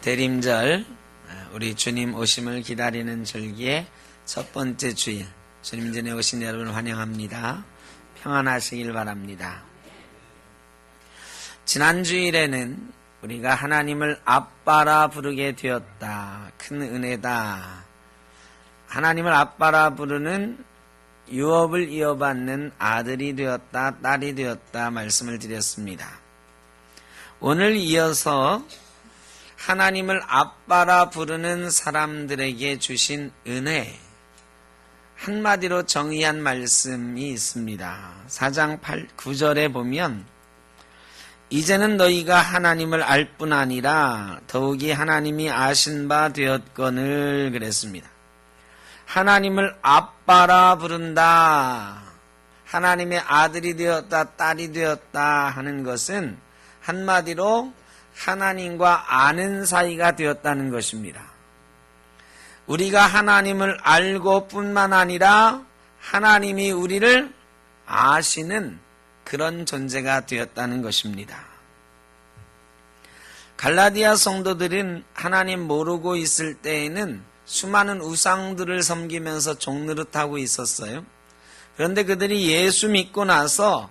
대림절, 우리 주님 오심을 기다리는 절기의 첫 번째 주일, 주님 전에 오신 여러분 환영합니다. 평안하시길 바랍니다. 지난 주일에는 우리가 하나님을 아빠라 부르게 되었다. 큰 은혜다. 하나님을 아빠라 부르는 유업을 이어받는 아들이 되었다, 딸이 되었다 말씀을 드렸습니다. 오늘 이어서 하나님을 아빠라 부르는 사람들에게 주신 은혜, 한마디로 정의한 말씀이 있습니다. 4장 9절에 보면 이제는 너희가 하나님을 알 뿐 아니라 더욱이 하나님이 아신 바 되었거늘 그랬습니다. 하나님을 아빠라 부른다. 하나님의 아들이 되었다, 딸이 되었다 하는 것은 한마디로 하나님과 아는 사이가 되었다는 것입니다. 우리가 하나님을 알고 뿐만 아니라 하나님이 우리를 아시는 그런 존재가 되었다는 것입니다. 갈라디아 성도들은 하나님 모르고 있을 때에는 수많은 우상들을 섬기면서 종노릇하고 있었어요. 그런데 그들이 예수 믿고 나서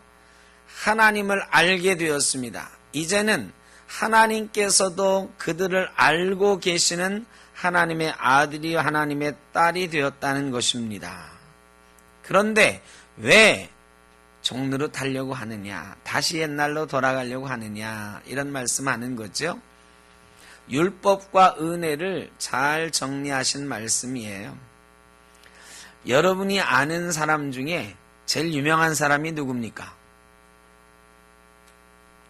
하나님을 알게 되었습니다. 이제는 하나님께서도 그들을 알고 계시는 하나님의 아들이 하나님의 딸이 되었다는 것입니다. 그런데 왜 종노릇하려고 하느냐, 다시 옛날로 돌아가려고 하느냐, 이런 말씀하는 거죠. 율법과 은혜를 잘 정리하신 말씀이에요. 여러분이 아는 사람 중에 제일 유명한 사람이 누굽니까?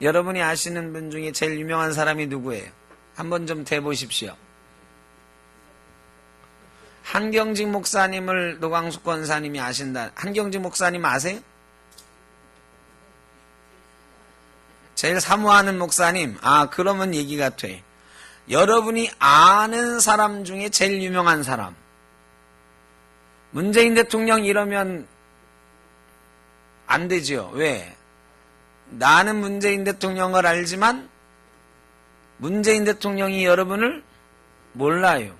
여러분이 아시는 분 중에 제일 유명한 사람이 누구예요? 한번 좀 대보십시오. 한경직 목사님을 노광숙 권사님이 아신다. 한경직 목사님 아세요? 제일 사모하는 목사님. 그러면 얘기가 돼. 여러분이 아는 사람 중에 제일 유명한 사람. 문재인 대통령 이러면 안 되죠. 왜? 나는 문재인 대통령을 알지만 문재인 대통령이 여러분을 몰라요.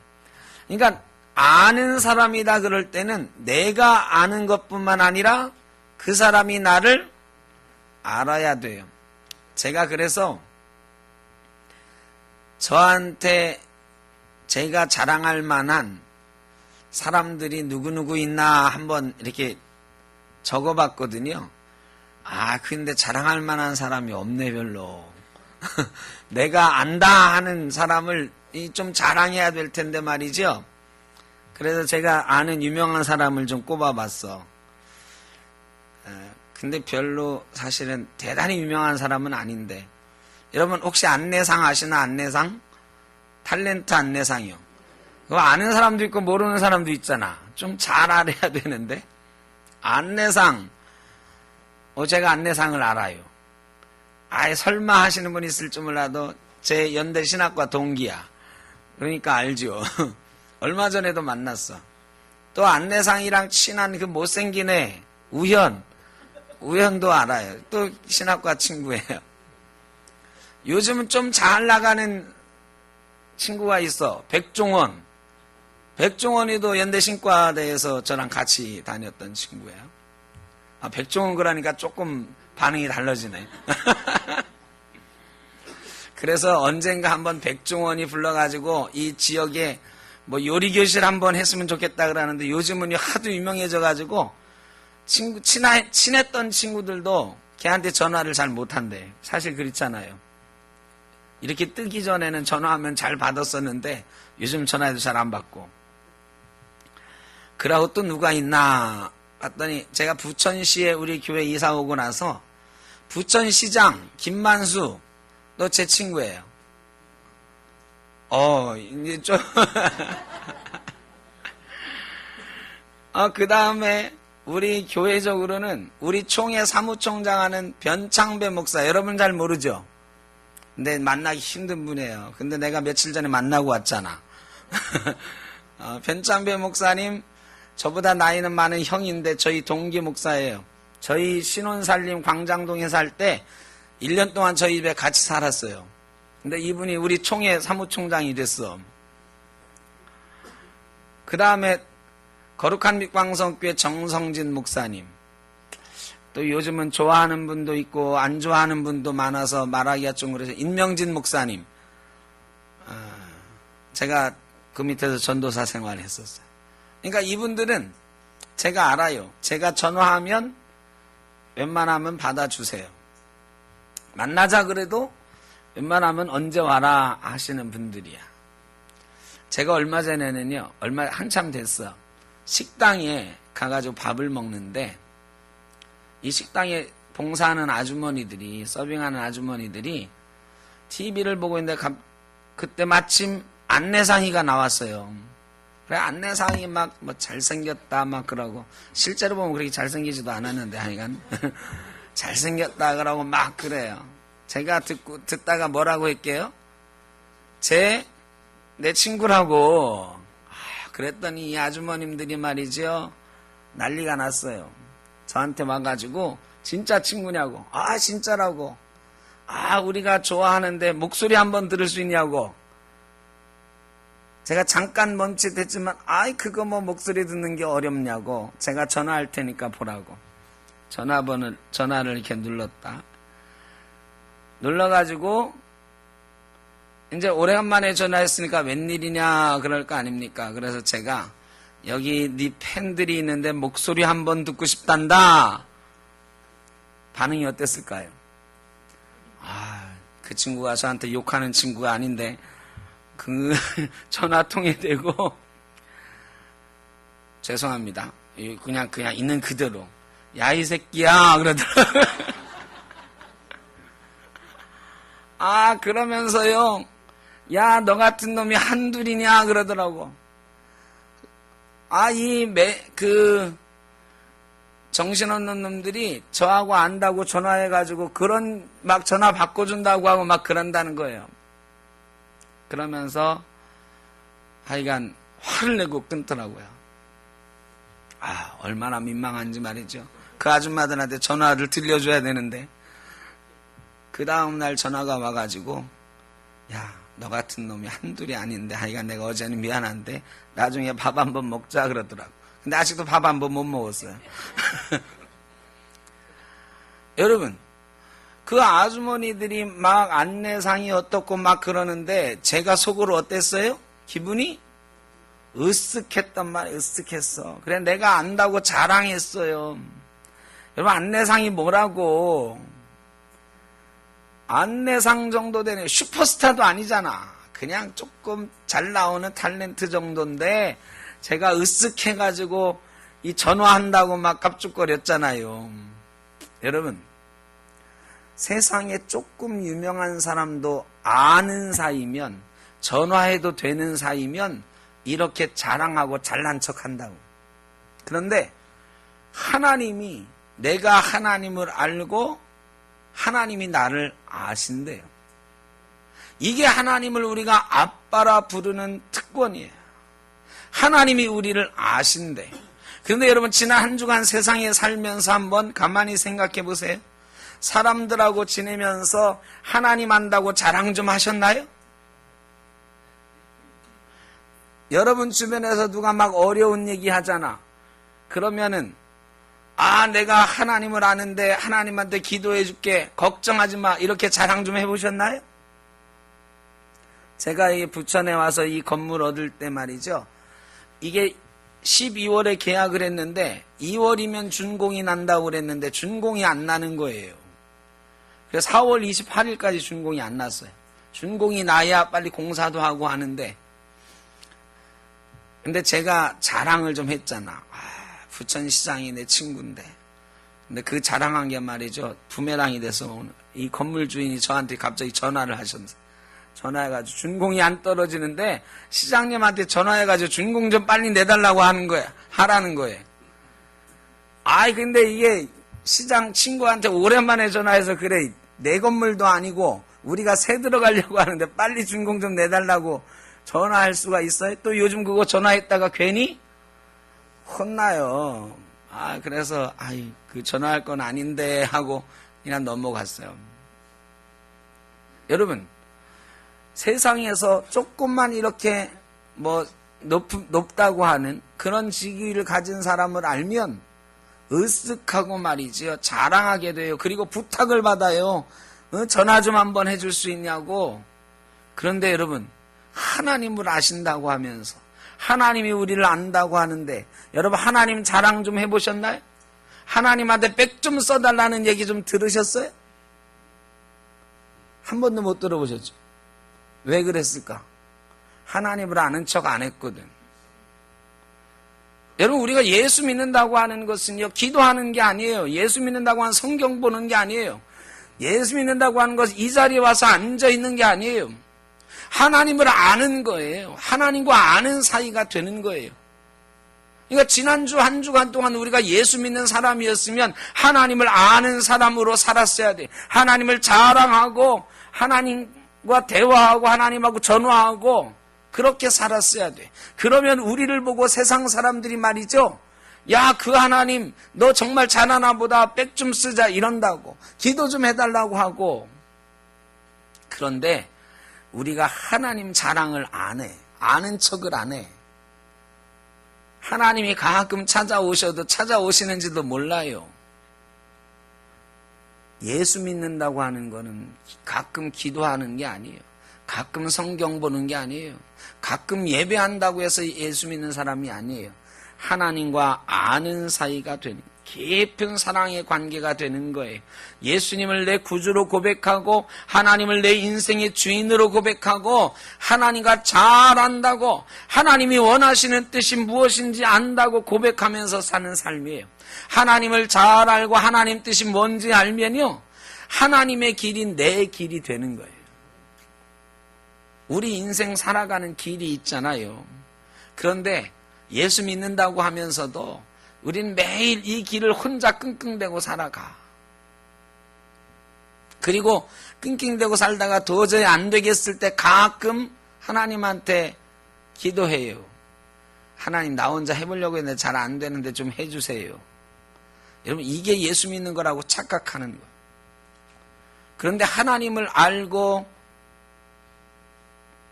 그러니까 아는 사람이다 그럴 때는 내가 아는 것뿐만 아니라 그 사람이 나를 알아야 돼요. 제가 그래서 저한테 제가 자랑할 만한 사람들이 누구누구 있나 한번 이렇게 적어봤거든요. 근데 자랑할 만한 사람이 없네 별로. 내가 안다 하는 사람을 좀 자랑해야 될 텐데 말이죠. 그래서 제가 아는 유명한 사람을 좀 꼽아봤어. 근데 별로 사실은 대단히 유명한 사람은 아닌데. 여러분 혹시 안내상 아시나? 안내상? 탤런트 안내상이요. 그거 아는 사람도 있고 모르는 사람도 있잖아. 좀 잘 알아야 되는데. 안내상. 제가 안내상을 알아요. 설마 하시는 분 있을 줄 몰라도 제 연대 신학과 동기야. 그러니까 알죠. 얼마 전에도 만났어. 또 안내상이랑 친한 그 못생긴 애 우현도 알아요. 또 신학과 친구예요. 요즘은 좀 잘 나가는 친구가 있어. 백종원이도 연대 신과대에서 저랑 같이 다녔던 친구예요. 백종원 그러니까 조금 반응이 달라지네. 그래서 언젠가 한번 백종원이 불러가지고 이 지역에 요리교실 한번 했으면 좋겠다 그러는데 요즘은 하도 유명해져가지고 친했던 친구들도 걔한테 전화를 잘 못한대. 사실 그렇잖아요. 이렇게 뜨기 전에는 전화하면 잘 받았었는데 요즘 전화해도 잘 안 받고. 그러고 또 누가 있나 봤더니 제가 부천시에 우리 교회 이사 오고 나서 부천시장 김만수 너 제 친구예요. 이제 좀 그 다음에 우리 교회적으로는 우리 총회 사무총장 하는 변창배 목사, 여러분 잘 모르죠? 근데 만나기 힘든 분이에요. 근데 내가 며칠 전에 만나고 왔잖아. 변창배 목사님 저보다 나이는 많은 형인데 저희 동기 목사예요. 저희 신혼살림 광장동에 살 때 1년 동안 저희 집에 같이 살았어요. 근데 이분이 우리 총회 사무총장이 됐어. 그 다음에 거룩한 밑방성교회 정성진 목사님. 또 요즘은 좋아하는 분도 있고 안 좋아하는 분도 많아서 말하기가 좀 그래서 임명진 목사님. 제가 그 밑에서 전도사 생활했었어요. 그러니까 이분들은 제가 알아요. 제가 전화하면 웬만하면 받아주세요. 만나자 그래도 웬만하면 언제 와라 하시는 분들이야. 제가 얼마 전에는요, 한참 됐어. 식당에 가가지고 밥을 먹는데, 이 식당에 봉사하는 아주머니들이, 서빙하는 아주머니들이 TV를 보고 있는데, 그때 마침 안내상이가 나왔어요. 그래, 안내상이 막, 잘생겼다, 막 그러고, 실제로 보면 그렇게 잘생기지도 않았는데, 하여간. 잘생겼다, 그러고 막 그래요. 제가 듣다가 뭐라고 할게요? 내 친구라고. 그랬더니 이 아주머님들이 말이죠. 난리가 났어요. 저한테 와가지고, 진짜 친구냐고. 진짜라고. 우리가 좋아하는데 목소리 한번 들을 수 있냐고. 제가 잠깐 멈칫했지만, 그거 목소리 듣는 게 어렵냐고. 제가 전화할 테니까 보라고. 전화를 이렇게 눌렀다. 눌러가지고, 이제 오래간만에 전화했으니까 웬일이냐 그럴 거 아닙니까? 그래서 제가 여기 네 팬들이 있는데 목소리 한번 듣고 싶단다. 반응이 어땠을까요? 그 친구가 저한테 욕하는 친구가 아닌데 그 전화통에 대고 죄송합니다. 그냥 있는 그대로 야 이 새끼야 그러더라고요. 그러면서요. 야, 너 같은 놈이 한둘이냐? 그러더라고. 정신없는 놈들이 저하고 안다고 전화해가지고 막 전화 바꿔준다고 하고 막 그런다는 거예요. 그러면서 하여간 화를 내고 끊더라고요. 얼마나 민망한지 말이죠. 그 아줌마들한테 전화를 들려줘야 되는데, 그 다음날 전화가 와가지고, 야, 너 같은 놈이 한둘이 아닌데, 하여간 내가 어제는 미안한데 나중에 밥 한번 먹자 그러더라고. 근데 아직도 밥 한 번 못 먹었어요. 여러분, 그 아주머니들이 막 안내상이 어떻고 막 그러는데 제가 속으로 어땠어요? 기분이 으쓱했단 말이에요. 으쓱했어. 그래 내가 안다고 자랑했어요. 여러분, 안내상이 뭐라고. 안내상 정도 되는 슈퍼스타도 아니잖아. 그냥 조금 잘 나오는 탤런트 정도인데 제가 으쓱해가지고 이 전화한다고 막 깝죽거렸잖아요. 여러분, 세상에 조금 유명한 사람도 아는 사이면, 전화해도 되는 사이면 이렇게 자랑하고 잘난 척한다고. 그런데 하나님이, 내가 하나님을 알고 하나님이 나를 아신대요. 이게 하나님을 우리가 아빠라 부르는 특권이에요. 하나님이 우리를 아신대. 그런데 여러분, 지난 한 주간 세상에 살면서 한번 가만히 생각해 보세요. 사람들하고 지내면서 하나님 안다고 자랑 좀 하셨나요? 여러분 주변에서 누가 막 어려운 얘기 하잖아. 그러면은 내가 하나님을 아는데 하나님한테 기도해 줄게. 걱정하지 마. 이렇게 자랑 좀 해보셨나요? 제가 이 부천에 와서 이 건물 얻을 때 말이죠. 이게 12월에 계약을 했는데 2월이면 준공이 난다고 그랬는데 준공이 안 나는 거예요. 그래서 4월 28일까지 준공이 안 났어요. 준공이 나야 빨리 공사도 하고 하는데, 근데 제가 자랑을 좀 했잖아. 부천시장이 내 친구인데. 근데 그 자랑한 게 말이죠. 부메랑이 돼서 오늘 이 건물 주인이 저한테 갑자기 전화를 하셨어요. 전화해가지고 준공이 안 떨어지는데 시장님한테 전화해가지고 준공 좀 빨리 내달라고 하는 거야. 하라는 거예요. 근데 이게 시장 친구한테 오랜만에 전화해서 그래. 내 건물도 아니고 우리가 새 들어가려고 하는데 빨리 준공 좀 내달라고 전화할 수가 있어요? 또 요즘 그거 전화했다가 괜히 혼나요. 그래서 그 전화할 건 아닌데 하고 그냥 넘어갔어요. 여러분, 세상에서 조금만 이렇게 높다고 하는 그런 직위를 가진 사람을 알면 으쓱하고 말이지요. 자랑하게 돼요. 그리고 부탁을 받아요. 전화 좀 한번 해줄 수 있냐고. 그런데 여러분, 하나님을 아신다고 하면서 하나님이 우리를 안다고 하는데 여러분 하나님 자랑 좀 해보셨나요? 하나님한테 백 좀 써달라는 얘기 좀 들으셨어요? 한 번도 못 들어보셨죠? 왜 그랬을까? 하나님을 아는 척 안 했거든. 여러분 우리가 예수 믿는다고 하는 것은요 기도하는 게 아니에요. 예수 믿는다고 하는 성경 보는 게 아니에요. 예수 믿는다고 하는 것은 이 자리에 와서 앉아 있는 게 아니에요. 하나님을 아는 거예요. 하나님과 아는 사이가 되는 거예요. 그러니까 지난주 한 주간 동안 우리가 예수 믿는 사람이었으면 하나님을 아는 사람으로 살았어야 돼. 하나님을 자랑하고 하나님과 대화하고 하나님하고 전화하고 그렇게 살았어야 돼. 그러면 우리를 보고 세상 사람들이 말이죠. 야, 그 하나님 너 정말 잘하나 보다. 백 좀 쓰자 이런다고. 기도 좀 해달라고 하고. 그런데 우리가 하나님 자랑을 안 해. 아는 척을 안 해. 하나님이 가끔 찾아오셔도 찾아오시는지도 몰라요. 예수 믿는다고 하는 거는 가끔 기도하는 게 아니에요. 가끔 성경 보는 게 아니에요. 가끔 예배한다고 해서 예수 믿는 사람이 아니에요. 하나님과 아는 사이가 되는 깊은 사랑의 관계가 되는 거예요. 예수님을 내 구주로 고백하고 하나님을 내 인생의 주인으로 고백하고 하나님과 잘 안다고 하나님이 원하시는 뜻이 무엇인지 안다고 고백하면서 사는 삶이에요. 하나님을 잘 알고 하나님 뜻이 뭔지 알면요 하나님의 길이 내 길이 되는 거예요. 우리 인생 살아가는 길이 있잖아요. 그런데 예수 믿는다고 하면서도 우린 매일 이 길을 혼자 끙끙대고 살아가. 그리고 끙끙대고 살다가 도저히 안 되겠을 때 가끔 하나님한테 기도해요. 하나님 나 혼자 해보려고 했는데 잘 안 되는데 좀 해주세요. 여러분 이게 예수 믿는 거라고 착각하는 거예요. 그런데 하나님을 알고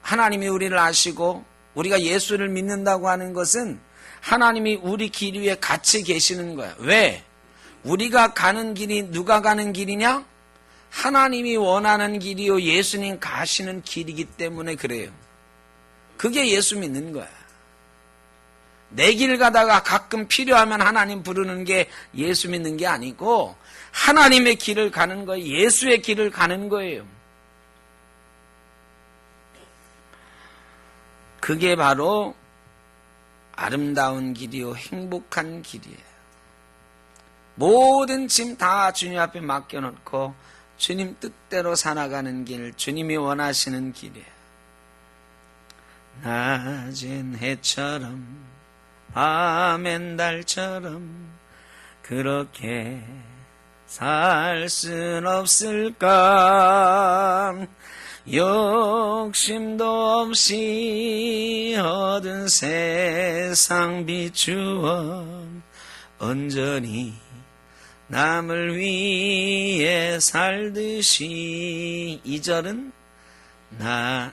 하나님이 우리를 아시고 우리가 예수를 믿는다고 하는 것은 하나님이 우리 길 위에 같이 계시는 거야. 왜? 우리가 가는 길이 누가 가는 길이냐? 하나님이 원하는 길이요 예수님 가시는 길이기 때문에 그래요. 그게 예수 믿는 거야. 내 길 가다가 가끔 필요하면 하나님 부르는 게 예수 믿는 게 아니고 하나님의 길을 가는 거예요. 예수의 길을 가는 거예요. 그게 바로 아름다운 길이요 행복한 길이에요. 모든 짐 다 주님 앞에 맡겨놓고 주님 뜻대로 살아가는 길, 주님이 원하시는 길이에요. 낮은 해처럼 밤엔 달처럼 그렇게 살 순 없을까? 욕심도 없이 얻은 세상 비추어 온전히 남을 위해 살듯이 2절은 나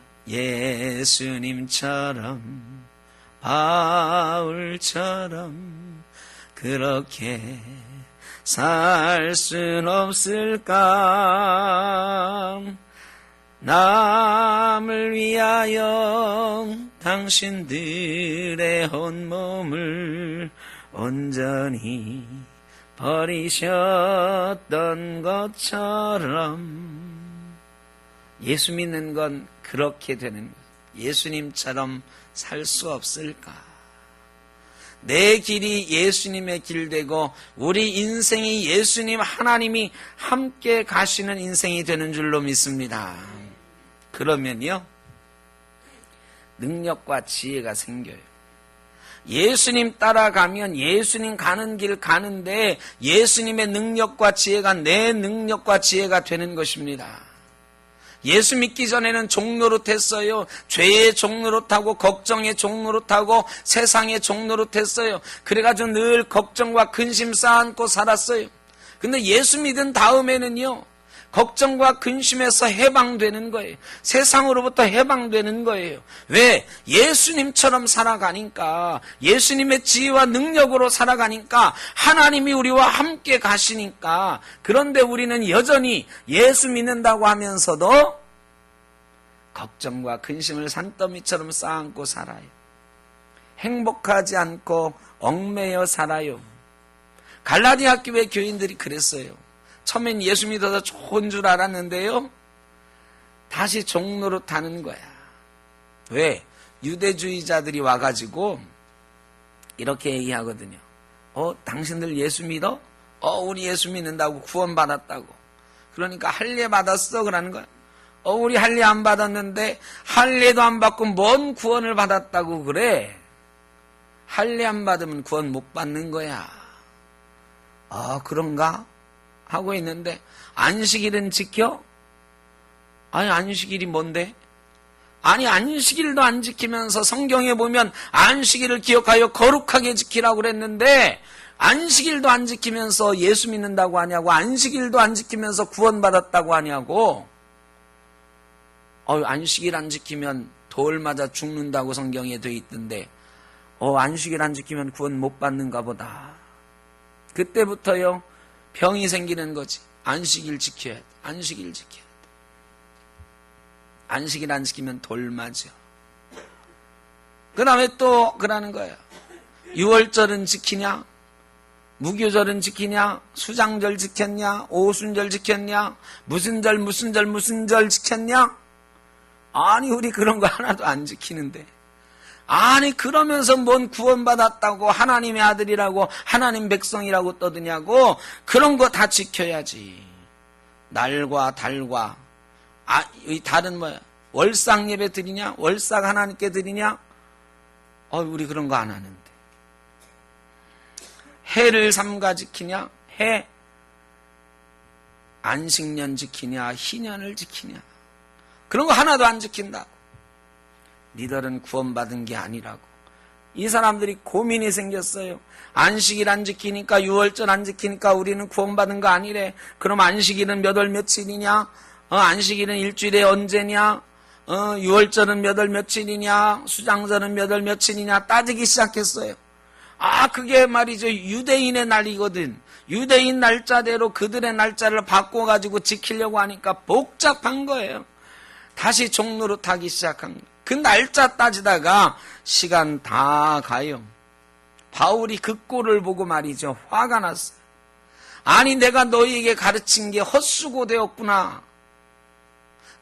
예수님처럼 바울처럼 그렇게 살 순 없을까? 남을 위하여 당신들의 온몸을 온전히 버리셨던 것처럼 예수 믿는 건 그렇게 되는 거예요. 예수님처럼 살 수 없을까? 내 길이 예수님의 길 되고 우리 인생이 예수님 하나님이 함께 가시는 인생이 되는 줄로 믿습니다. 그러면요 능력과 지혜가 생겨요. 예수님 따라가면 예수님 가는 길 가는데 예수님의 능력과 지혜가 내 능력과 지혜가 되는 것입니다. 예수 믿기 전에는 종노릇했어요. 죄의 종노릇하고 걱정의 종노릇하고 세상의 종노릇했어요. 그래가지고 늘 걱정과 근심 쌓아안고 살았어요. 근데 예수 믿은 다음에는요 걱정과 근심에서 해방되는 거예요. 세상으로부터 해방되는 거예요. 왜? 예수님처럼 살아가니까, 예수님의 지혜와 능력으로 살아가니까, 하나님이 우리와 함께 가시니까. 그런데 우리는 여전히 예수 믿는다고 하면서도 걱정과 근심을 산더미처럼 쌓아안고 살아요. 행복하지 않고 얽매여 살아요. 갈라디아 교회 교인들이 그랬어요. 처음엔 예수 믿어서 좋은 줄 알았는데요, 다시 종노릇하는 거야. 왜? 유대주의자들이 와가지고 이렇게 얘기하거든요. 당신들 예수 믿어? 우리 예수 믿는다고 구원받았다고. 그러니까 할례 받았어? 그러는 거야. 우리 할례 안 받았는데 할례도 안 받고 뭔 구원을 받았다고 그래? 할례 안 받으면 구원 못 받는 거야. 그런가? 하고 있는데, 안식일은 지켜? 아니, 안식일이 뭔데? 아니, 안식일도 안 지키면서 성경에 보면 안식일을 기억하여 거룩하게 지키라고 그랬는데, 안식일도 안 지키면서 예수 믿는다고 하냐고, 안식일도 안 지키면서 구원받았다고 하냐고. 안식일 안 지키면 돌 맞아 죽는다고 성경에 돼 있던데, 안식일 안 지키면 구원 못 받는가 보다. 그때부터요, 병이 생기는 거지. 안식일 지켜야 돼. 안식일 지켜야 돼. 안식일 안 지키면 돌 맞아. 그 다음에 또 그러는 거예요. 유월절은 지키냐? 무교절은 지키냐? 수장절 지켰냐? 오순절 지켰냐? 무슨 절 지켰냐? 아니, 우리 그런 거 하나도 안 지키는데. 아니, 그러면서 뭔 구원받았다고, 하나님의 아들이라고, 하나님 백성이라고 떠드냐고. 그런 거 다 지켜야지. 날과 달과, 이 달은 뭐야? 월상 예배 드리냐? 월삭 하나님께 드리냐? 우리 그런 거 안 하는데. 해를 삼가 지키냐? 해. 안식년 지키냐? 희년을 지키냐? 그런 거 하나도 안 지킨다고. 니들은 구원받은 게 아니라고. 이 사람들이 고민이 생겼어요. 안식일 안 지키니까, 유월절 안 지키니까 우리는 구원받은 거 아니래. 그럼 안식일은 몇 월 며칠이냐? 안식일은 일주일에 언제냐? 유월절은 몇 월 며칠이냐? 수장절은 몇 월 며칠이냐? 따지기 시작했어요. 그게 말이죠, 유대인의 날이거든. 유대인 날짜대로 그들의 날짜를 바꿔가지고 지키려고 하니까 복잡한 거예요. 다시 종노릇하기 시작한 거예요. 그 날짜 따지다가 시간 다 가요. 바울이 그 꼴을 보고 말이죠, 화가 났어요. 아니, 내가 너희에게 가르친 게 헛수고 되었구나.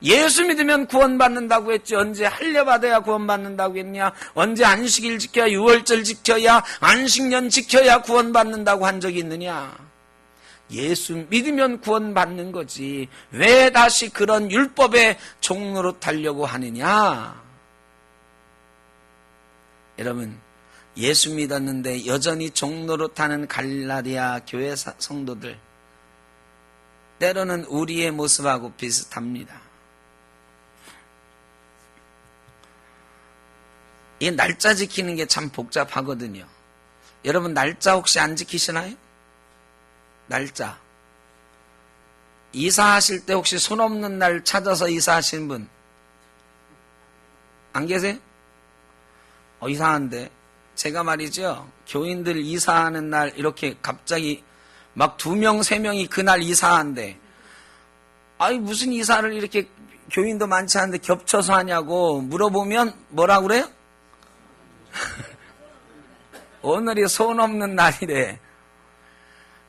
예수 믿으면 구원받는다고 했지, 언제 할례 받아야 구원받는다고 했냐? 언제 안식일 지켜야, 유월절 지켜야, 안식년 지켜야 구원받는다고 한 적이 있느냐? 예수 믿으면 구원받는 거지. 왜 다시 그런 율법의 종노릇하려고 하느냐? 여러분, 예수 믿었는데 여전히 종노릇하는 갈라디아 교회 성도들, 때로는 우리의 모습하고 비슷합니다. 이 날짜 지키는 게 참 복잡하거든요. 여러분, 날짜 혹시 안 지키시나요? 날짜. 이사하실 때 혹시 손 없는 날 찾아서 이사하시는 분 안 계세요? 이상한데, 제가 말이죠, 교인들 이사하는 날 이렇게 갑자기 막 2명, 3명이 그날 이사한대. 무슨 이사를 이렇게 교인도 많지 않은데 겹쳐서 하냐고 물어보면 뭐라고 그래요? 오늘이 손 없는 날이래.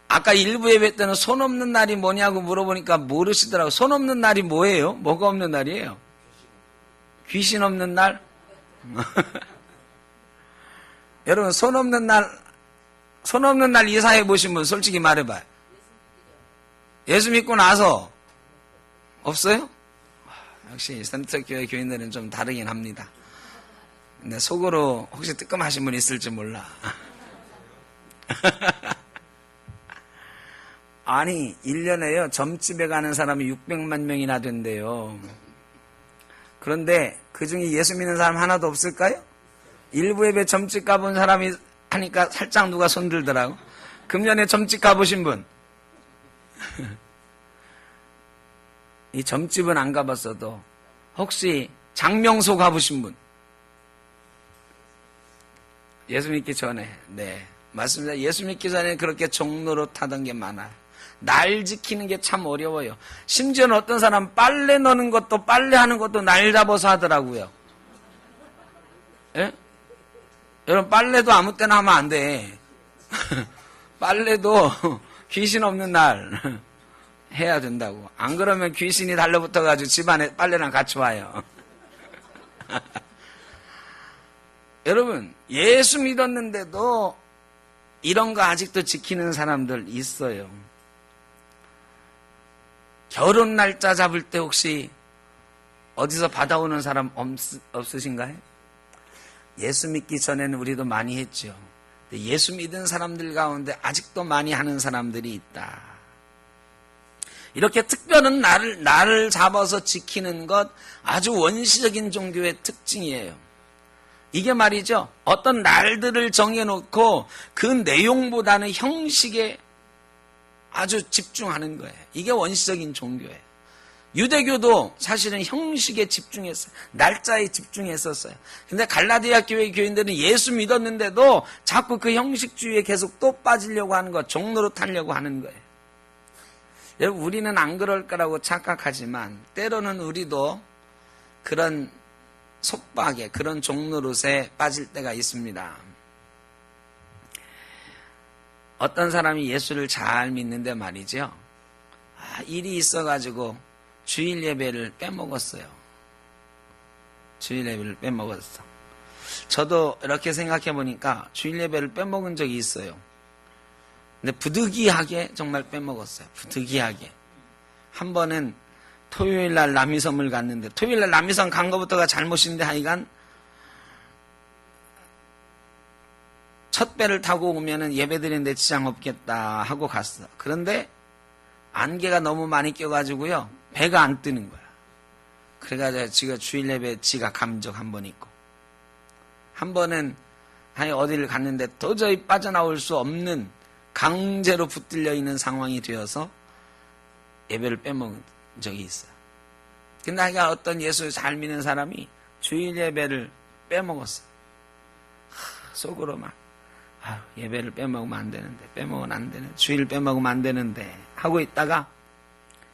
아까 일부 예배 때는 손 없는 날이 뭐냐고 물어보니까 모르시더라고. 손 없는 날이 뭐예요? 뭐가 없는 날이에요? 귀신 없는 날? 여러분, 손 없는 날 이사해 보신 분 솔직히 말해봐요. 예수 믿고 나서 없어요? 역시 선택교회 교인들은 좀 다르긴 합니다. 근데 속으로 혹시 뜨끔하신 분 있을지 몰라. 아니, 1년에요, 점집에 가는 사람이 600만 명이나 된대요. 그런데 그 중에 예수 믿는 사람 하나도 없을까요? 일부 예배 점집 가본 사람이 하니까 살짝 누가 손 들더라고. 금년에 점집 가보신 분? 이 점집은 안 가봤어도 혹시 장명소 가보신 분? 예수 믿기 전에. 네, 맞습니다. 예수 믿기 전에 그렇게 종로로 타던 게 많아요. 날 지키는 게 참 어려워요. 심지어는 어떤 사람 빨래 넣는 것도 빨래하는 것도 날 잡아서 하더라고요. 예? 여러분 빨래도 아무 때나 하면 안 돼. 빨래도 귀신 없는 날 해야 된다고. 안 그러면 귀신이 달라붙어가지고 집안에 빨래랑 같이 와요. 여러분 예수 믿었는데도 이런 거 아직도 지키는 사람들 있어요. 결혼 날짜 잡을 때 혹시 어디서 받아오는 사람 없으신가요? 예수 믿기 전에는 우리도 많이 했죠. 예수 믿은 사람들 가운데 아직도 많이 하는 사람들이 있다. 이렇게 특별한 날을 잡아서 지키는 것 아주 원시적인 종교의 특징이에요. 이게 말이죠. 어떤 날들을 정해놓고 그 내용보다는 형식에 아주 집중하는 거예요. 이게 원시적인 종교예요. 유대교도 사실은 형식에 집중했어요. 날짜에 집중했었어요. 근데 갈라디아 교회 교인들은 예수 믿었는데도 자꾸 그 형식주의에 계속 또 빠지려고 하는 거, 종로로 타려고 하는 거예요. 여러분 우리는 안 그럴 거라고 착각하지만 때로는 우리도 그런 속박에 그런 종노릇에 빠질 때가 있습니다. 어떤 사람이 예수를 잘 믿는데 말이죠. 일이 있어가지고 주일 예배를 빼먹었어요. 주일 예배를 빼먹었어. 저도 이렇게 생각해 보니까 주일 예배를 빼먹은 적이 있어요. 근데 부득이하게 정말 빼먹었어요. 부득이하게. 한 번은 토요일 날 남이섬을 갔는데 토요일 날 남이섬 간 것부터가 잘못인데 하여간 첫 배를 타고 오면은 예배 드리는데 지장 없겠다 하고 갔어. 그런데 안개가 너무 많이 껴가지고요. 배가 안 뜨는 거야. 그래가지고 지가 주일 예배 지가 간 적 한 번 있고 한 번은 어디를 갔는데 도저히 빠져나올 수 없는 강제로 붙들려 있는 상황이 되어서 예배를 빼먹은 적이 있어요. 근데 하여간 어떤 예수 잘 믿는 사람이 주일 예배를 빼먹었어요. 속으로 막 예배를 빼먹으면 안 되는데 빼먹으면 안 되는데 주일 빼먹으면 안 되는데 하고 있다가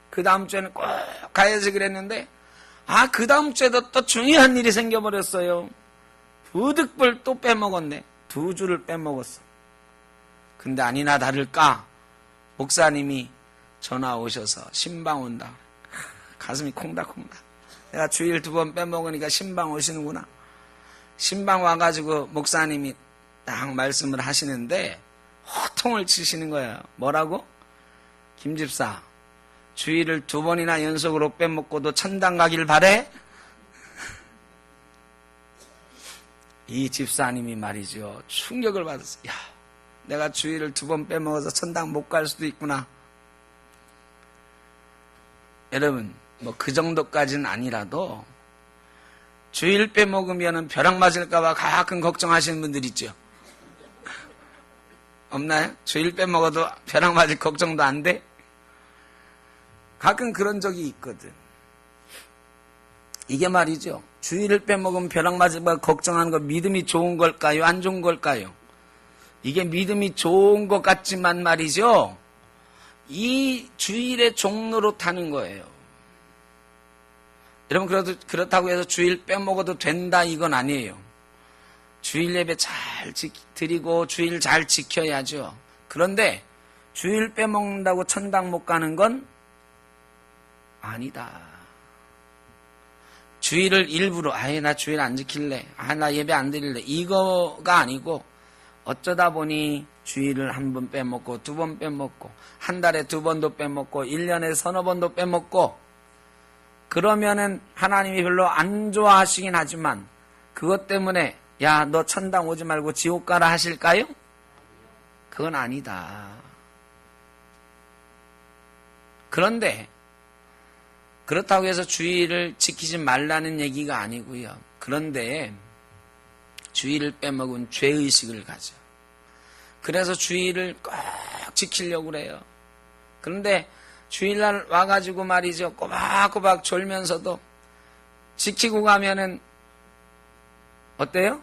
그 다음 주에는 꼭 가야지 그랬는데 그 다음 주에도 또 중요한 일이 생겨버렸어요. 부득불 또 빼먹었네. 2주를 빼먹었어. 근데 아니나 다를까 목사님이 전화 오셔서 신방 온다. 가슴이 콩닥콩닥. 내가 주일 2번 빼먹으니까 신방 오시는구나. 신방 와가지고 목사님이 딱 말씀을 하시는데 호통을 치시는 거예요. 뭐라고? 김집사 주일을 2번이나 연속으로 빼먹고도 천당 가길 바래? 이 집사님이 말이죠. 충격을 받았어요. 야, 내가 주일을 2번 빼먹어서 천당 못 갈 수도 있구나. 여러분 그 정도까지는 아니라도 주일 빼먹으면 벼락 맞을까봐 가끔 걱정하시는 분들 있죠. 없나요? 주일 빼먹어도 벼락 맞을 걱정도 안 돼? 가끔 그런 적이 있거든. 이게 말이죠. 주일을 빼먹으면 벼락 맞을까 걱정하는 거 믿음이 좋은 걸까요? 안 좋은 걸까요? 이게 믿음이 좋은 것 같지만 말이죠. 이 주일의 종로로 타는 거예요. 여러분 그렇다고 해서 주일 빼먹어도 된다 이건 아니에요. 주일 예배 잘 드리고 주일 잘 지켜야죠. 그런데 주일 빼먹는다고 천당 못 가는 건 아니다. 주일을 일부러 나 주일 안 지킬래. 나 예배 안 드릴래. 이거가 아니고 어쩌다 보니 주일을 1번 빼먹고 2번 빼먹고 한 달에 2번도 빼먹고 1년에 3-4번도 빼먹고 그러면은 하나님이 별로 안 좋아하시긴 하지만 그것 때문에 야, 너 천당 오지 말고 지옥 가라 하실까요? 그건 아니다. 그런데 그렇다고 해서 주일을 지키지 말라는 얘기가 아니고요. 그런데 주일을 빼먹은 죄의식을 가져. 그래서 주일을 꼭 지키려고 그래요. 그런데 주일날 와가지고 말이죠. 꼬박꼬박 졸면서도 지키고 가면은 어때요?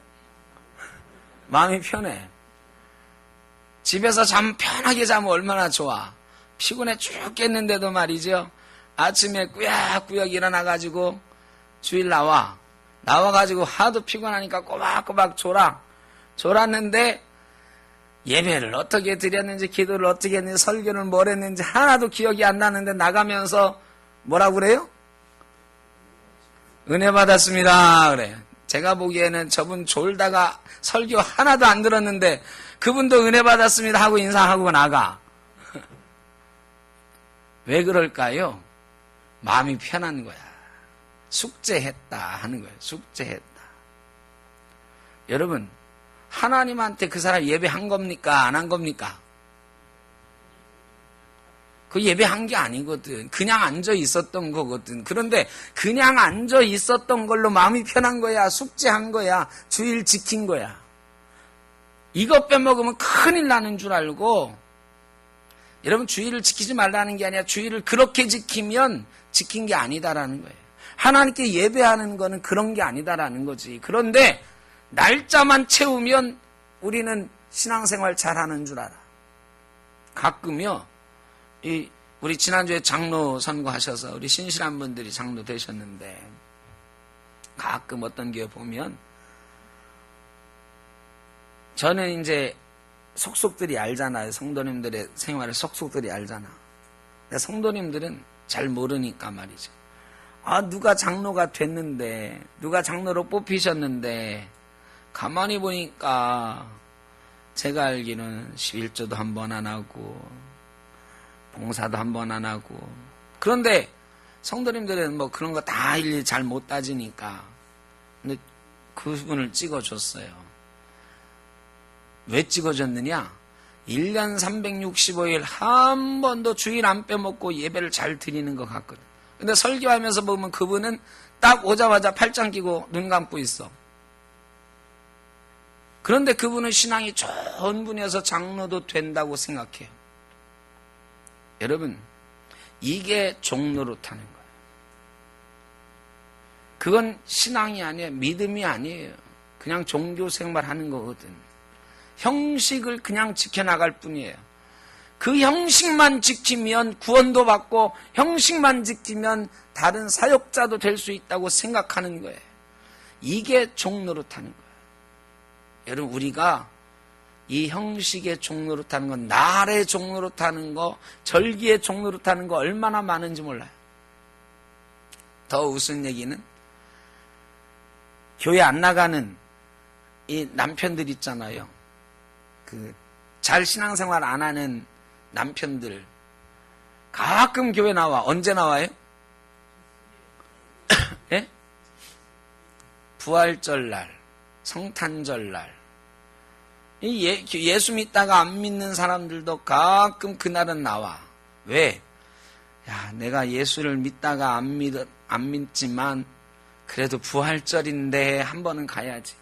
마음이 편해. 집에서 잠 편하게 자면 얼마나 좋아. 피곤해 죽겠는데도 말이죠. 아침에 꾸역꾸역 일어나가지고 주일 나와가지고 하도 피곤하니까 꼬박꼬박 졸았는데 예배를 어떻게 드렸는지, 기도를 어떻게 했는지, 설교를 뭘 했는지 하나도 기억이 안 나는데 나가면서 뭐라고 그래요? 은혜 받았습니다 그래. 제가 보기에는 저분 졸다가 설교 하나도 안 들었는데 그분도 은혜 받았습니다 하고 인사하고 나가. 왜 그럴까요? 마음이 편한 거야. 숙제했다 하는 거예요. 숙제했다. 여러분, 하나님한테 그 사람 예배한 겁니까? 안 한 겁니까? 그 예배한 게 아니거든. 그냥 앉아 있었던 거거든. 그런데 그냥 앉아 있었던 걸로 마음이 편한 거야. 숙제한 거야. 주일 지킨 거야. 이것 빼먹으면 큰일 나는 줄 알고, 여러분, 주일을 지키지 말라는 게 아니라 주일을 그렇게 지키면 지킨 게 아니다라는 거예요. 하나님께 예배하는 거는 그런 게 아니다라는 거지. 그런데 날짜만 채우면 우리는 신앙생활 잘하는 줄 알아. 가끔요, 우리 지난주에 장로 선거하셔서 우리 신실한 분들이 장로 되셨는데, 가끔 어떤 교회 보면, 저는 이제 속속들이 알잖아요. 성도님들의 생활을 속속들이 알잖아. 근데 성도님들은 잘 모르니까 말이죠. 누가 장로가 됐는데, 누가 장로로 뽑히셨는데, 가만히 보니까 제가 알기로는 11조도 한 번 안 하고 봉사도 한 번 안 하고, 그런데 성도님들은 뭐 그런 거 다 일일이 잘 못 따지니까 근데 그분을 찍어줬어요. 왜 찍어줬느냐? 1년 365일 한 번도 주일 안 빼먹고 예배를 잘 드리는 것 같거든. 근데 설교하면서 보면 그분은 딱 오자마자 팔짱 끼고 눈 감고 있어. 그런데 그분은 신앙이 좋은 분이어서 장로도 된다고 생각해요. 여러분, 이게 종노릇하는 거예요. 그건 신앙이 아니에요. 믿음이 아니에요. 그냥 종교 생활하는 거거든. 형식을 그냥 지켜나갈 뿐이에요. 그 형식만 지키면 구원도 받고 형식만 지키면 다른 사역자도 될 수 있다고 생각하는 거예요. 이게 종노릇하는 거예요. 여러분, 우리가 이 형식의 종노릇하는 건, 날의 종노릇하는 거, 절기의 종노릇하는 거 얼마나 많은지 몰라요. 더 웃은 얘기는, 교회 안 나가는 이 남편들 있잖아요. 잘 신앙생활 안 하는 남편들 가끔 교회 나와. 언제 나와요? 예? 부활절날, 성탄절날. 예수 믿다가 안 믿는 사람들도 가끔 그날은 나와. 왜? 야, 내가 예수를 믿다가 안 믿지만 그래도 부활절인데 한 번은 가야지.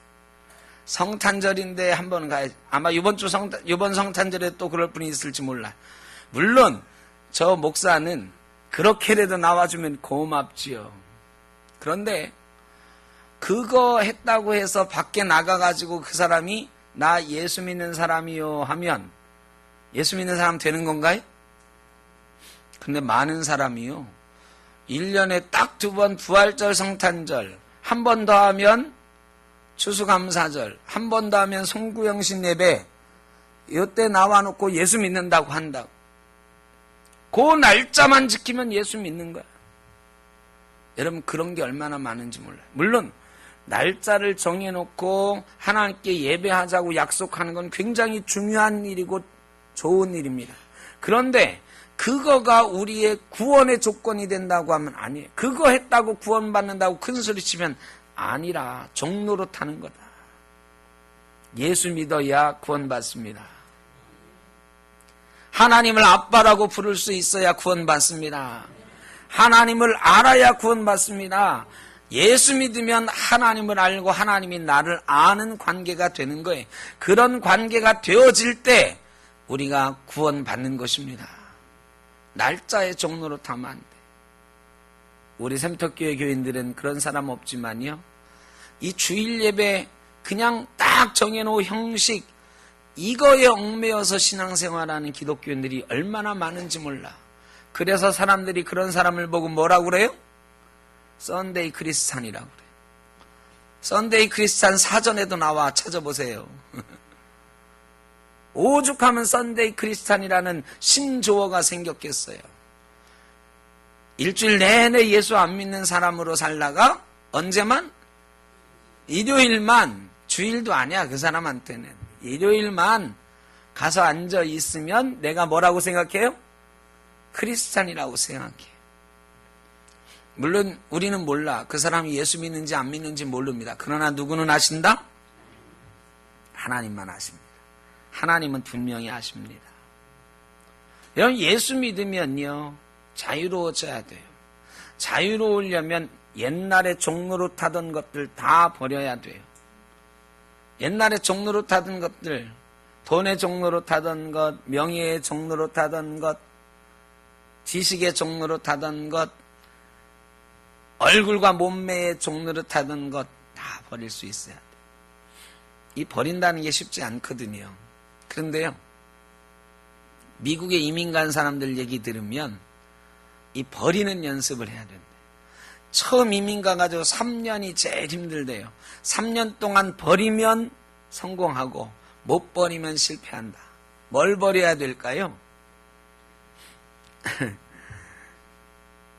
성탄절인데 한 번은 가야지. 아마 이번 성탄절에 또 그럴 분이 있을지 몰라. 물론 저 목사는 그렇게라도 나와주면 고맙지요. 그런데 그거 했다고 해서 밖에 나가가지고 그 사람이 나 예수 믿는 사람이요 하면 예수 믿는 사람 되는 건가요? 근데 많은 사람이요, 1년에 딱 2번 부활절, 성탄절, 한 번 더 하면 추수감사절, 한 번 더 하면 송구영신 예배, 이때 나와놓고 예수 믿는다고 한다고. 그 날짜만 지키면 예수 믿는 거야. 여러분, 그런 게 얼마나 많은지 몰라요. 물론 날짜를 정해놓고 하나님께 예배하자고 약속하는 건 굉장히 중요한 일이고 좋은 일입니다. 그런데 그거가 우리의 구원의 조건이 된다고 하면 아니에요. 그거 했다고 구원받는다고 큰소리 치면 아니라 종노릇하는 거다. 예수 믿어야 구원받습니다. 하나님을 아빠라고 부를 수 있어야 구원받습니다. 하나님을 알아야 구원받습니다. 예수 믿으면 하나님을 알고 하나님이 나를 아는 관계가 되는 거예요. 그런 관계가 되어질 때 우리가 구원받는 것입니다. 날짜의 종로로 타면 안 돼. 우리 샘터교회 교인들은 그런 사람 없지만요, 이 주일 예배 그냥 딱 정해놓은 형식, 이거에 얽매여서 신앙생활하는 기독교인들이 얼마나 많은지 몰라. 그래서 사람들이 그런 사람을 보고 뭐라고 그래요? 썬데이 크리스찬이라고 그래요. 썬데이 크리스찬 사전에도 나와 찾아보세요. 오죽하면 썬데이 크리스찬이라는 신조어가 생겼겠어요. 일주일 내내 예수 안 믿는 사람으로 살다가 언제만? 일요일만, 주일도 아니야 그 사람한테는. 일요일만 가서 앉아 있으면 내가 뭐라고 생각해요? 크리스찬이라고 생각해요. 물론 우리는 몰라. 그 사람이 예수 믿는지 안 믿는지 모릅니다. 그러나 누구는 아신다? 하나님만 아십니다. 하나님은 분명히 아십니다. 여러분, 예수 믿으면요, 자유로워져야 돼요. 자유로우려면 옛날에 종로로 타던 것들 다 버려야 돼요. 옛날에 종로로 타던 것들, 돈의 종로로 타던 것, 명예의 종로로 타던 것, 지식의 종로로 타던 것, 얼굴과 몸매의 종로로 타던 것 다 버릴 수 있어야 돼요. 이 버린다는 게 쉽지 않거든요. 그런데요, 미국에 이민 간 사람들 얘기 들으면 이 버리는 연습을 해야 된다. 처음 이민 가가지고 3년이 제일 힘들대요. 3년 동안 버리면 성공하고 못 버리면 실패한다. 뭘 버려야 될까요?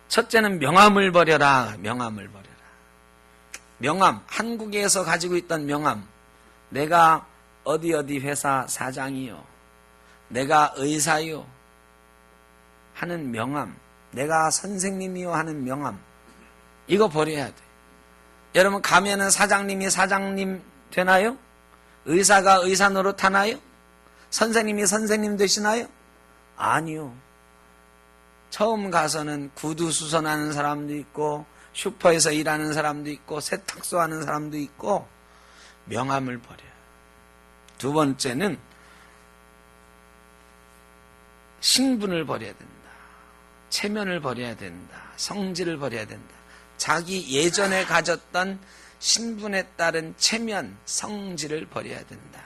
첫째는 명함을 버려라. 명함을 버려라. 명함, 한국에서 가지고 있던 명함. 내가 어디 회사 사장이요, 내가 의사요 하는 명함, 내가 선생님이요 하는 명함, 이거 버려야 돼. 여러분, 가면은 사장님이 사장님 되나요? 의사가 의사 노릇하나요? 선생님이 선생님 되시나요? 아니요. 처음 가서는 구두 수선하는 사람도 있고, 슈퍼에서 일하는 사람도 있고, 세탁소 하는 사람도 있고, 명함을 버려요. 두 번째는 신분을 버려야 된다. 체면을 버려야 된다. 성질을 버려야 된다. 자기 예전에 가졌던 신분에 따른 체면, 성질을 버려야 된다.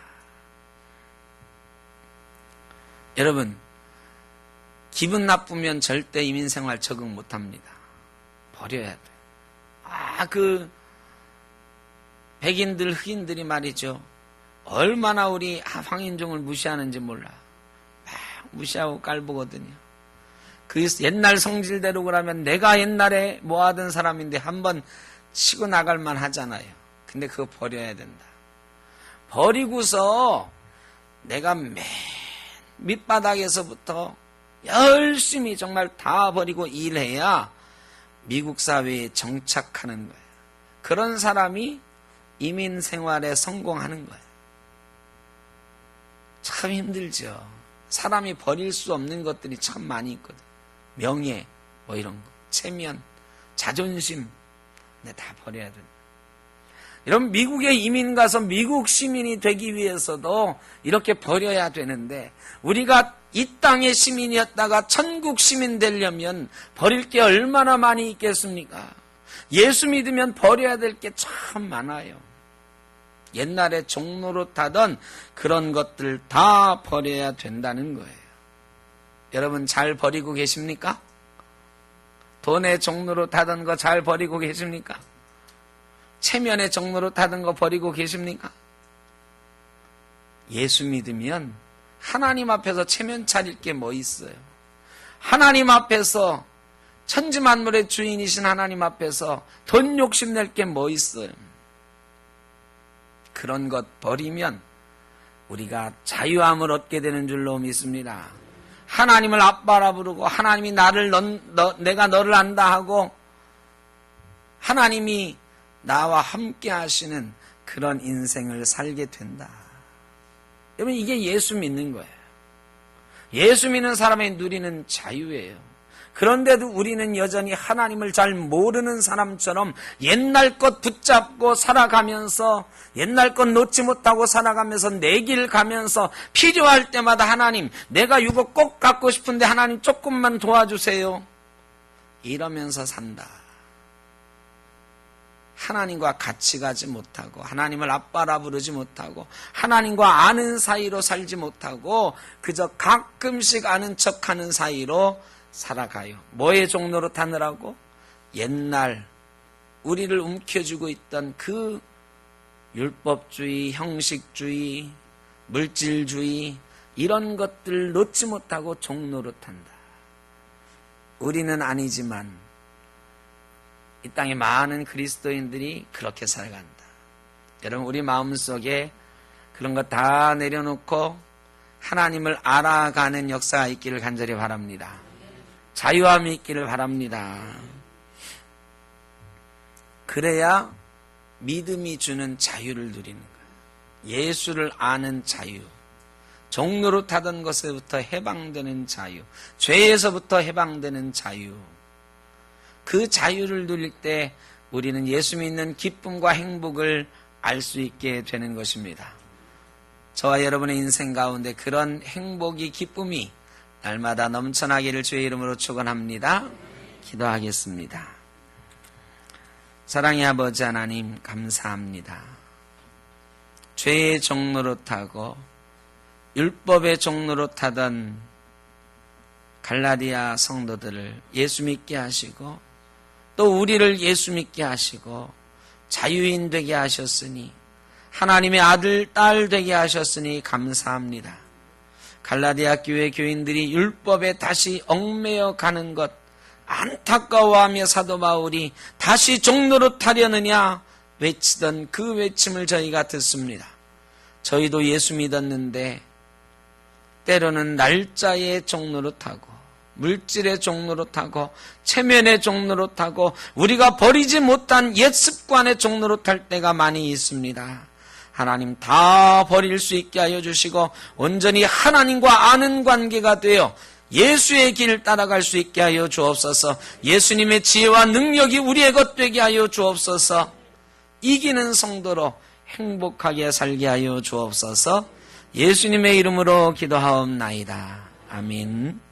여러분, 기분 나쁘면 절대 이민생활 적응 못합니다. 버려야 돼. 백인들, 흑인들이 말이죠, 얼마나 우리 황인종을 무시하는지 몰라. 막 무시하고 깔보거든요. 그 옛날 성질대로 그러면 내가 옛날에 뭐 하던 사람인데 한번 치고 나갈만 하잖아요. 근데 그거 버려야 된다. 버리고서 내가 맨 밑바닥에서부터 열심히 정말 다 버리고 일해야 미국 사회에 정착하는 거예요. 그런 사람이 이민 생활에 성공하는 거예요. 참 힘들죠. 사람이 버릴 수 없는 것들이 참 많이 있거든. 명예, 뭐 이런 거, 체면, 자존심, 다 버려야 된다. 여러분, 미국에 이민 가서 미국 시민이 되기 위해서도 이렇게 버려야 되는데, 우리가 이 땅의 시민이었다가 천국 시민 되려면 버릴 게 얼마나 많이 있겠습니까? 예수 믿으면 버려야 될 게 참 많아요. 옛날에 종로로 타던 그런 것들 다 버려야 된다는 거예요. 여러분, 잘 버리고 계십니까? 돈의 종로로 타던 거 잘 버리고 계십니까? 체면의 종로로 타던 거 버리고 계십니까? 예수 믿으면 하나님 앞에서 체면 차릴 게 뭐 있어요? 하나님 앞에서, 천지만물의 주인이신 하나님 앞에서 돈 욕심낼 게 뭐 있어요? 그런 것 버리면 우리가 자유함을 얻게 되는 줄로 믿습니다. 하나님을 아빠라 부르고, 하나님이 내가 너를 안다 하고, 하나님이 나와 함께 하시는 그런 인생을 살게 된다. 여러분, 이게 예수 믿는 거예요. 예수 믿는 사람이 누리는 자유예요. 그런데도 우리는 여전히 하나님을 잘 모르는 사람처럼 옛날 것 붙잡고 살아가면서, 옛날 것 놓지 못하고 살아가면서 내 길 가면서 필요할 때마다 하나님, 내가 이거 꼭 갖고 싶은데 하나님 조금만 도와주세요, 이러면서 산다. 하나님과 같이 가지 못하고, 하나님을 아빠라 부르지 못하고, 하나님과 아는 사이로 살지 못하고, 그저 가끔씩 아는 척하는 사이로 살아가요. 뭐의 종로로 타느라고? 옛날 우리를 움켜쥐고 있던 그 율법주의, 형식주의, 물질주의, 이런 것들 놓지 못하고 종로로 탄다. 우리는 아니지만 이 땅에 많은 그리스도인들이 그렇게 살아간다. 여러분, 우리 마음속에 그런 거 다 내려놓고 하나님을 알아가는 역사가 있기를 간절히 바랍니다. 자유함이 있기를 바랍니다. 그래야 믿음이 주는 자유를 누리는 거예요. 예수를 아는 자유, 종로로 타던 것에부터 해방되는 자유, 죄에서부터 해방되는 자유, 그 자유를 누릴 때 우리는 예수 믿는 기쁨과 행복을 알 수 있게 되는 것입니다. 저와 여러분의 인생 가운데 그런 행복이, 기쁨이 날마다 넘쳐나기를 주의 이름으로 축원합니다. 기도하겠습니다. 사랑의 아버지 하나님, 감사합니다. 죄의 종로로 타고 율법의 종로로 타던 갈라디아 성도들을 예수 믿게 하시고, 또 우리를 예수 믿게 하시고 자유인 되게 하셨으니, 하나님의 아들, 딸 되게 하셨으니 감사합니다. 갈라디아 교회 교인들이 율법에 다시 얽매여 가는 것 안타까워하며 사도 바울이 다시 종로로 타려느냐 외치던 그 외침을 저희가 듣습니다. 저희도 예수 믿었는데 때로는 날짜의 종로로 타고, 물질의 종로로 타고, 체면의 종로로 타고, 우리가 버리지 못한 옛 습관의 종로로 탈 때가 많이 있습니다. 하나님, 다 버릴 수 있게 하여 주시고 온전히 하나님과 아는 관계가 되어 예수의 길을 따라갈 수 있게 하여 주옵소서. 예수님의 지혜와 능력이 우리의 것 되게 하여 주옵소서. 이기는 성도로 행복하게 살게 하여 주옵소서. 예수님의 이름으로 기도하옵나이다. 아멘.